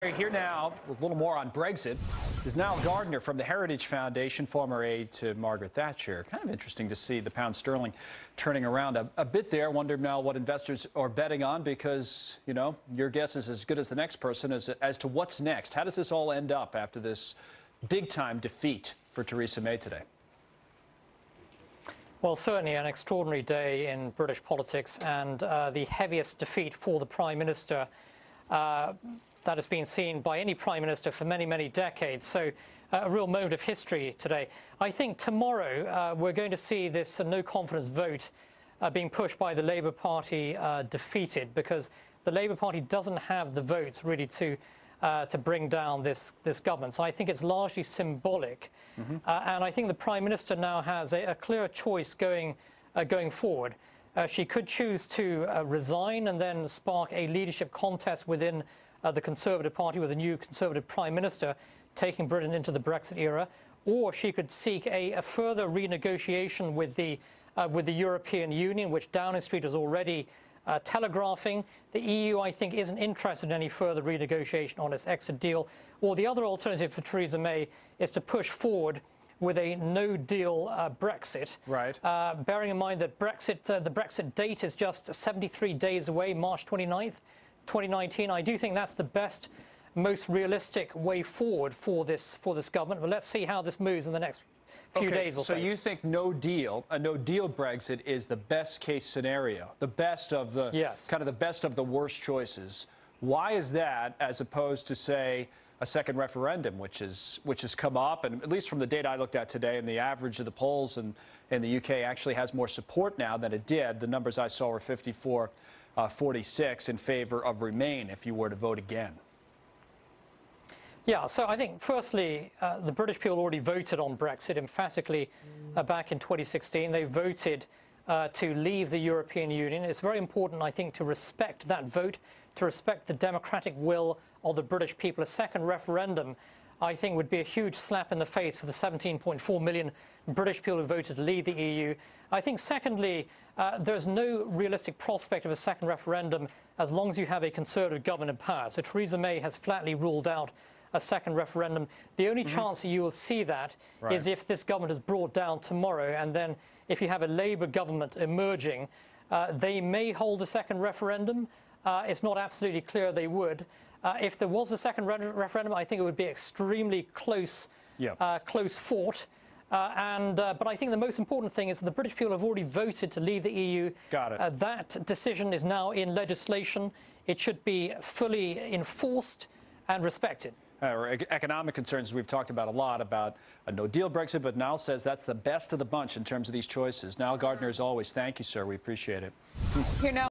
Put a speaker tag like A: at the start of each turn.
A: Here now, a little more on Brexit, is Nile Gardiner from the Heritage Foundation, former aide to Margaret Thatcher. Kind of interesting to see the pound sterling turning around a bit there. Wonder now what investors are betting on because, you know, your guess is as good as the next person as to what's next. How does this all end up after this big-time defeat for Theresa May today?
B: Well, certainly an extraordinary day in British politics and the heaviest defeat for the Prime Minister that has been seen by any Prime Minister for many, many decades. So a real moment of history today. I think tomorrow we're going to see this no-confidence vote being pushed by the Labour Party defeated because the Labour Party doesn't have the votes really to bring down this government. So I think it's largely symbolic. And I think the Prime Minister now has a clear choice going forward. She could choose to resign and then spark a leadership contest within the Conservative Party with a new Conservative Prime Minister taking Britain into the Brexit era, or she could seek a further renegotiation with the European Union, which Downing Street is already telegraphing. The EU, I think, isn't interested in any further renegotiation on its exit deal. Or the other alternative for Theresa May is to push forward with a no-deal Brexit.
A: Right.
B: Bearing in mind that the Brexit date is just 73 days away, March 29th, 2019. I do think that's the best, most realistic way forward for this government. But let's see how this moves in the next few days or so.
A: So you think a no-deal Brexit is the best-case scenario, the best of the kind of the best of the worst choices. Why is that, as opposed to, say, a second referendum, which has come up, and at least from the data I looked at today, and the average of the polls in the UK actually has more support now than it did. The numbers I saw were 54-46 in favor of Remain if you were to vote again.
B: Yeah, so I think, firstly, the British people already voted on Brexit emphatically back in 2016. They voted to leave the European Union. It's very important, I think, to respect that vote, to respect the democratic will of the British people. A second referendum, I think, would be a huge slap in the face for the 17.4 million British people who voted to leave the EU. I think, secondly, there's no realistic prospect of a second referendum as long as you have a Conservative government in power. So Theresa May has flatly ruled out a second referendum. The only chance that you will see that is if this government is brought down tomorrow, and then if you have a Labour government emerging, they may hold a second referendum. It's not absolutely clear they would. If there was a second referendum, I think it would be extremely close, close fought. But I think the most important thing is that the British people have already voted to leave the EU.
A: Got it.
B: That decision is now in legislation. It should be fully enforced and respected.
A: Economic concerns we've talked about a lot, about a no-deal Brexit, but Nile says that's the best of the bunch in terms of these choices. Nile Gardiner, as always, thank you, sir. We appreciate it.
C: Here now.